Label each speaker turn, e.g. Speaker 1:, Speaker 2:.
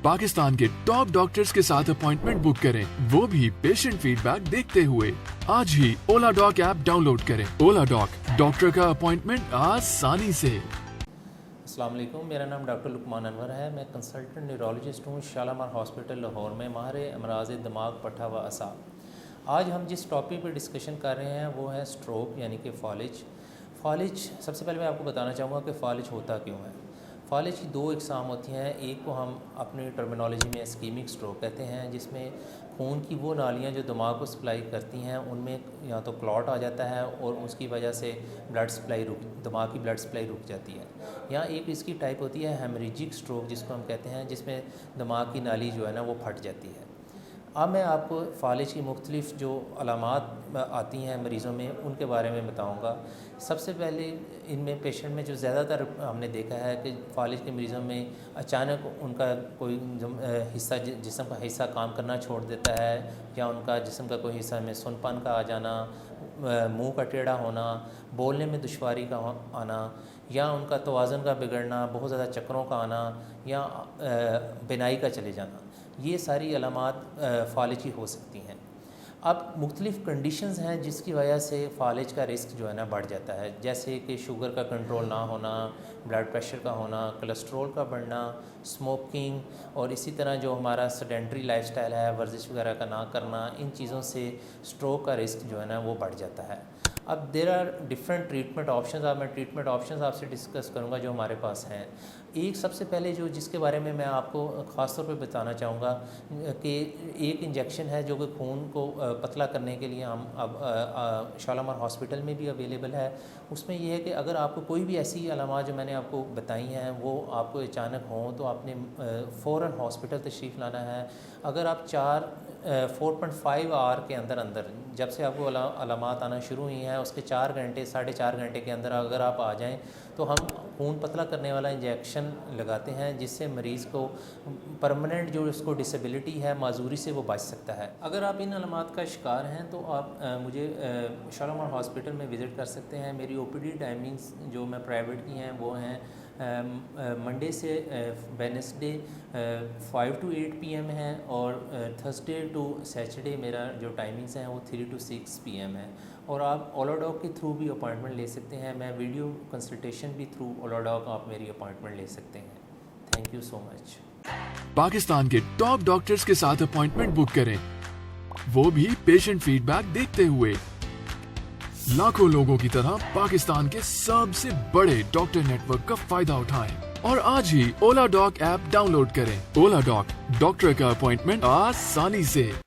Speaker 1: पाकिस्तान के top doctors के साथ अपॉइंटमेंट बुक करें, वो भी पेशेंट फीडबैक देखते हुए। आज ही ओला डॉक ऐप डाउनलोड करें। ओला डॉक, डॉक्टर का अपॉइंटमेंट आसानी से।
Speaker 2: अस्सलाम वालेकुम, मेरा नाम डॉक्टर लुकमान अनवर है। मैं कंसल्टेंट न्यूरोलॉजिस्ट हूँ शालामार हॉस्पिटल लाहौर में, माहिर अमराज़ दिमाग, पट्ठा व असाब। आज हम जिस टॉपिक पर डिस्कशन कर रहे हैं वो है स्ट्रोक यानी कि फालिज। फालिज, सबसे पहले मैं आपको बताना चाहूँगा कि फालिज होता क्यों है। फालिज की दो इकसाम होती हैं। एक को हम अपनी टर्मिनोलॉजी में इस्कीमिक स्ट्रोक कहते हैं, जिसमें खून की वो नालियाँ जो दिमाग को सप्लाई करती हैं उनमें या तो क्लॉट आ जाता है और उसकी वजह से दिमाग की ब्लड सप्लाई रुक जाती है। या एक इसकी टाइप होती है हेमरेजिक स्ट्रोक जिसको हम कहते हैं, जिसमें दिमाग की नाली जो है ना वो फट जाती है। अब मैं आपको फालिज की मुख्तलिफ़ जो अलामात आती हैं मरीज़ों में उनके बारे में बताऊंगा। सबसे पहले इनमें पेशेंट में जो ज़्यादातर हमने देखा है कि फालिज के मरीज़ों में अचानक उनका कोई हिस्सा जिस्म का हिस्सा काम करना छोड़ देता है, या उनका जिस्म का कोई हिस्सा में सुनपन का आ जाना, मुंह का टेढ़ा होना, बोलने में दुश्वारी का आना, या उनका तवाज़ुन का बिगड़ना, बहुत ज़्यादा चक्करों का आना, या बिनाई का चले जाना, ये सारी अलामात फालिज की हो सकती हैं। अब मुख्तलिफ़ कंडीशंस हैं जिसकी वजह से फालिज का रिस्क जो है ना बढ़ जाता है, जैसे कि शुगर का कंट्रोल ना होना, ब्लड प्रेशर का होना, कोलेस्ट्रॉल का बढ़ना, स्मोकिंग, और इसी तरह जो हमारा सेडेंटरी लाइफस्टाइल है, वर्जिश वगैरह का ना करना, इन चीज़ों से स्ट्रोक का रिस्क जो है ना वो बढ़ जाता है। अब there are different treatment options. अब मैं ट्रीटमेंट ऑप्शंस आपसे डिस्कस करूंगा जो हमारे पास हैं। एक सबसे पहले जो जिसके बारे में मैं आपको ख़ास तौर पे बताना चाहूँगा कि एक इंजेक्शन है जो कि खून को पतला करने के लिए हम अब शालामार हॉस्पिटल में भी अवेलेबल है। उसमें यह है कि अगर आपको कोई भी ऐसी अलामात जो मैंने आपको बताई हैं वो आपको अचानक हों तो आपने फ़ौरन हॉस्पिटल तशरीफ़ लाना है। अगर आप 4.5 आवर के अंदर जब से आपको अलामात आना शुरू हुई हैं उसके 4 घंटे 4.5 घंटे के अंदर अगर आप आ जाएं तो हम खून पतला करने वाला इंजेक्शन लगाते हैं, जिससे मरीज़ को परमानेंट जो उसको डिसेबिलिटी है, माजूरी से वो बच सकता है। अगर आप इन अलामात का शिकार हैं तो आप मुझे शालामार हॉस्पिटल में विज़िट कर सकते हैं। मेरी ओपीडी टाइमिंग्स जो मैं प्राइवेट की हैं वो हैं मंडे से वेडनेसडे 5 to 8 PM है, और थर्सडे टू सैटरडे मेरा जो टाइमिंग्स हैं वो 3 to 6 PM है। और आप ओला डॉक के थ्रू भी अपॉइंटमेंट ले सकते हैं। मैं वीडियो कंसल्टेशन भी थ्रू ओला डॉक आप मेरी अपॉइंटमेंट ले सकते हैं। Thank you so much.
Speaker 1: Pakistan के टॉप डॉक्टर्स के साथ अपॉइंटमेंट बुक करें, वो भी पेशेंट फीडबैक देखते हुए। लाखों लोगों की तरह पाकिस्तान के सबसे बड़े डॉक्टर नेटवर्क का फायदा उठाएं और आज ही ओला डॉक ऐप डाउनलोड करें। ओला डॉक, डॉक्टर का अपॉइंटमेंट आसानी से।